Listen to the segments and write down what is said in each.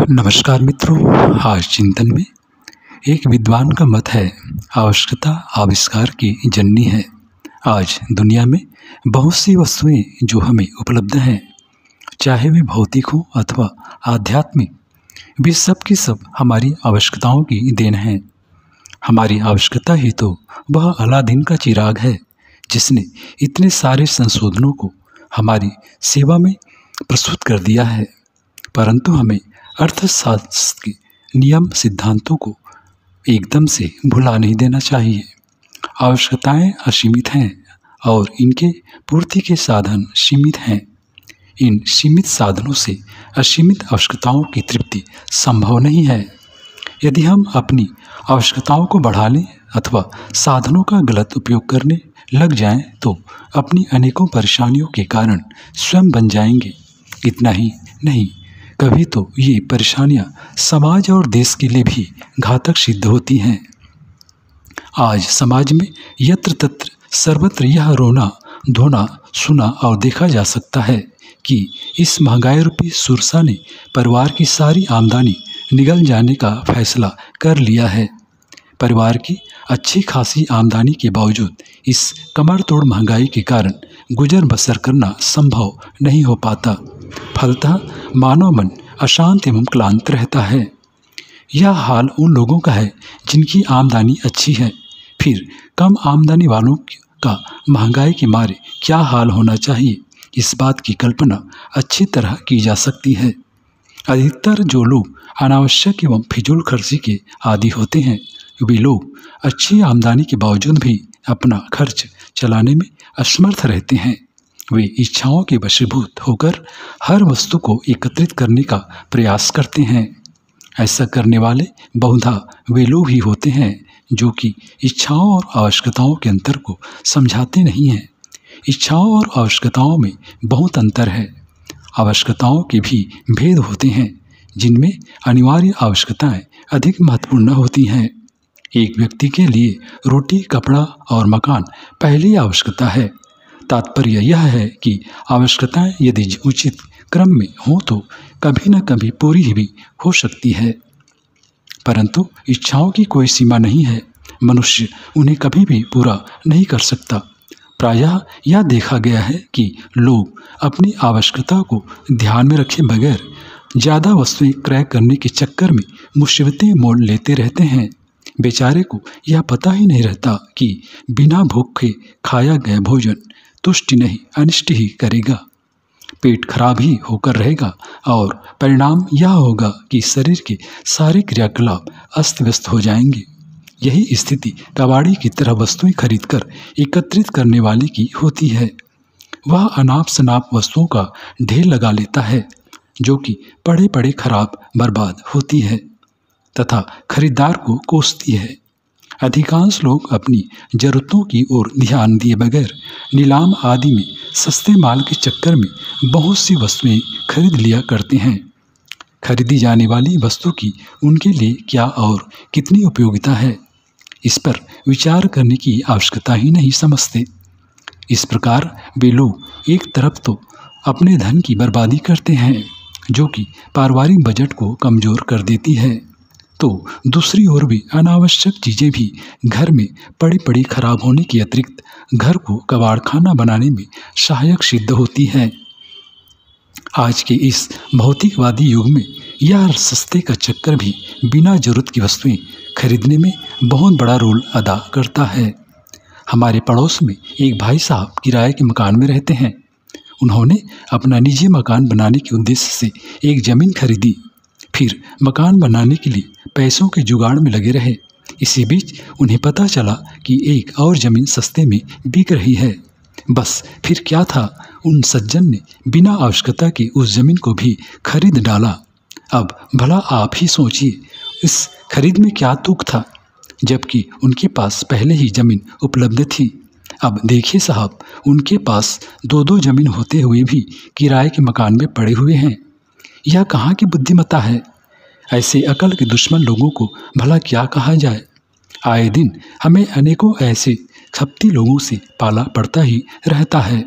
नमस्कार मित्रों। आज चिंतन में एक विद्वान का मत है, आवश्यकता आविष्कार की जननी है। आज दुनिया में बहुत सी वस्तुएं जो हमें उपलब्ध हैं, चाहे वे भौतिक हो अथवा आध्यात्मिक, वे सब की सब हमारी आवश्यकताओं की देन है। हमारी आवश्यकता ही तो वह अलादीन का चिराग है जिसने इतने सारे संशोधनों को हमारी सेवा में प्रस्तुत कर दिया है। परंतु हमें अर्थशास्त्र के नियम सिद्धांतों को एकदम से भुला नहीं देना चाहिए। आवश्यकताएं असीमित हैं और इनके पूर्ति के साधन सीमित हैं। इन सीमित साधनों से असीमित आवश्यकताओं की तृप्ति संभव नहीं है। यदि हम अपनी आवश्यकताओं को बढ़ा लें अथवा साधनों का गलत उपयोग करने लग जाएं, तो अपनी अनेकों परेशानियों के कारण स्वयं बन जाएंगे। इतना ही नहीं, कभी तो ये परेशानियां समाज और देश के लिए भी घातक सिद्ध होती हैं। आज समाज में यत्र तत्र सर्वत्र यह रोना धोना सुना और देखा जा सकता है कि इस महंगाई रूपी सुरसा ने परिवार की सारी आमदनी निगल जाने का फैसला कर लिया है। परिवार की अच्छी खासी आमदनी के बावजूद इस कमर तोड़ महंगाई के कारण गुजर बसर करना संभव नहीं हो पाता। फलतः मानव मन अशांत एवं क्लांत रहता है। यह हाल उन लोगों का है जिनकी आमदनी अच्छी है। फिर कम आमदनी वालों का महंगाई के मारे क्या हाल होना चाहिए, इस बात की कल्पना अच्छी तरह की जा सकती है। अधिकतर जो लोग अनावश्यक एवं फिजूल खर्ची के आदी होते हैं, वे लोग अच्छी आमदनी के बावजूद भी अपना खर्च चलाने में असमर्थ रहते हैं। वे इच्छाओं के वशीभूत होकर हर वस्तु को एकत्रित करने का प्रयास करते हैं। ऐसा करने वाले बहुधा वे लोग ही होते हैं जो कि इच्छाओं और आवश्यकताओं के अंतर को समझाते नहीं हैं। इच्छाओं और आवश्यकताओं में बहुत अंतर है। आवश्यकताओं के भी भेद होते हैं जिनमें अनिवार्य आवश्यकताएं अधिक महत्वपूर्ण होती हैं। एक व्यक्ति के लिए रोटी, कपड़ा और मकान पहली आवश्यकता है। तात्पर्य यह है कि आवश्यकताएं यदि उचित क्रम में हो तो कभी न कभी पूरी भी हो सकती है, परंतु इच्छाओं की कोई सीमा नहीं है। मनुष्य उन्हें कभी भी पूरा नहीं कर सकता। प्रायः यह देखा गया है कि लोग अपनी आवश्यकता को ध्यान में रखे बगैर ज़्यादा वस्तुएं क्रय करने के चक्कर में मुसीबतें मोल लेते रहते हैं। बेचारे को यह पता ही नहीं रहता कि बिना भूखे खाया गया भोजन तुष्टि नहीं अनिष्ट ही करेगा। पेट खराब ही होकर रहेगा और परिणाम यह होगा कि शरीर के सारे क्रियाकलाप अस्त व्यस्त हो जाएंगे। यही स्थिति कबाड़ी की तरह वस्तुएं खरीदकर एकत्रित करने वाले की होती है। वह अनाप शनाप वस्तुओं का ढेर लगा लेता है जो कि पड़े पड़े खराब बर्बाद होती है तथा खरीदार को कोसती है। अधिकांश लोग अपनी जरूरतों की ओर ध्यान दिए बगैर नीलाम आदि में सस्ते माल के चक्कर में बहुत सी वस्तुएं खरीद लिया करते हैं। खरीदी जाने वाली वस्तु की उनके लिए क्या और कितनी उपयोगिता है, इस पर विचार करने की आवश्यकता ही नहीं समझते। इस प्रकार वे लोग एक तरफ तो अपने धन की बर्बादी करते हैं जो कि पारिवारिक बजट को कमज़ोर कर देती है, तो दूसरी ओर भी अनावश्यक चीज़ें भी घर में पड़ी पड़ी खराब होने के अतिरिक्त घर को कबाड़खाना बनाने में सहायक सिद्ध होती है। आज के इस भौतिकवादी युग में यह सस्ते का चक्कर भी बिना जरूरत की वस्तुएं खरीदने में बहुत बड़ा रोल अदा करता है। हमारे पड़ोस में एक भाई साहब किराए के मकान में रहते हैं। उन्होंने अपना निजी मकान बनाने के उद्देश्य से एक ज़मीन खरीदी। फिर मकान बनाने के लिए पैसों के जुगाड़ में लगे रहे। इसी बीच उन्हें पता चला कि एक और ज़मीन सस्ते में बिक रही है। बस फिर क्या था, उन सज्जन ने बिना आवश्यकता के उस ज़मीन को भी खरीद डाला। अब भला आप ही सोचिए, इस खरीद में क्या तुक था, जबकि उनके पास पहले ही ज़मीन उपलब्ध थी। अब देखिए साहब, उनके पास दो दो ज़मीन होते हुए भी किराए के मकान में पड़े हुए हैं। यह कहाँ की बुद्धिमत्ता है। ऐसे अकल के दुश्मन लोगों को भला क्या कहा जाए। आए दिन हमें अनेकों ऐसे खपती लोगों से पाला पड़ता ही रहता है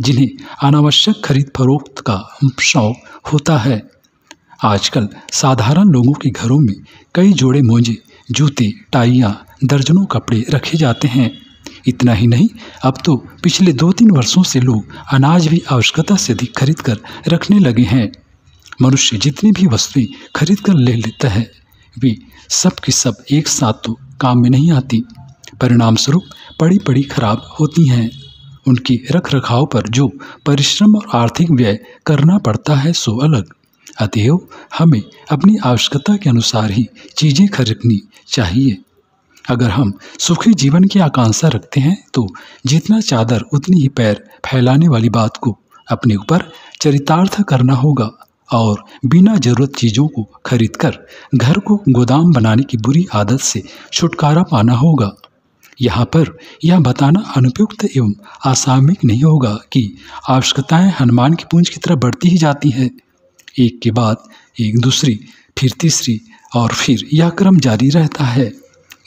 जिन्हें अनावश्यक खरीद फरोख्त का शौक होता है। आजकल साधारण लोगों के घरों में कई जोड़े मोजे, जूते, टाइयाँ, दर्जनों कपड़े रखे जाते हैं। इतना ही नहीं, अब तो पिछले 2-3 वर्षों से लोग अनाज भी आवश्यकता से अधिक खरीद कर रखने लगे हैं। मनुष्य जितनी भी वस्तुएं खरीद कर ले लेता है, वे सब की सब एक साथ तो काम में नहीं आती। परिणाम स्वरूप पड़ी पड़ी खराब होती हैं। उनके रख रखाव पर जो परिश्रम और आर्थिक व्यय करना पड़ता है सो अलग। अतएव हमें अपनी आवश्यकता के अनुसार ही चीज़ें खरीदनी चाहिए। अगर हम सुखी जीवन की आकांक्षा रखते हैं तो जितना चादर उतनी ही पैर फैलाने वाली बात को अपने ऊपर चरितार्थ करना होगा और बिना जरूरत चीज़ों को खरीदकर घर को गोदाम बनाने की बुरी आदत से छुटकारा पाना होगा। यहाँ पर यह बताना अनुपयुक्त एवं असामयिक नहीं होगा कि आवश्यकताएं हनुमान की पूंछ की तरह बढ़ती ही जाती है। एक के बाद एक दूसरी, फिर तीसरी और फिर यह क्रम जारी रहता है।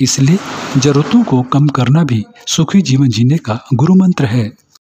इसलिए जरूरतों को कम करना भी सुखी जीवन जीने का गुरु मंत्र है।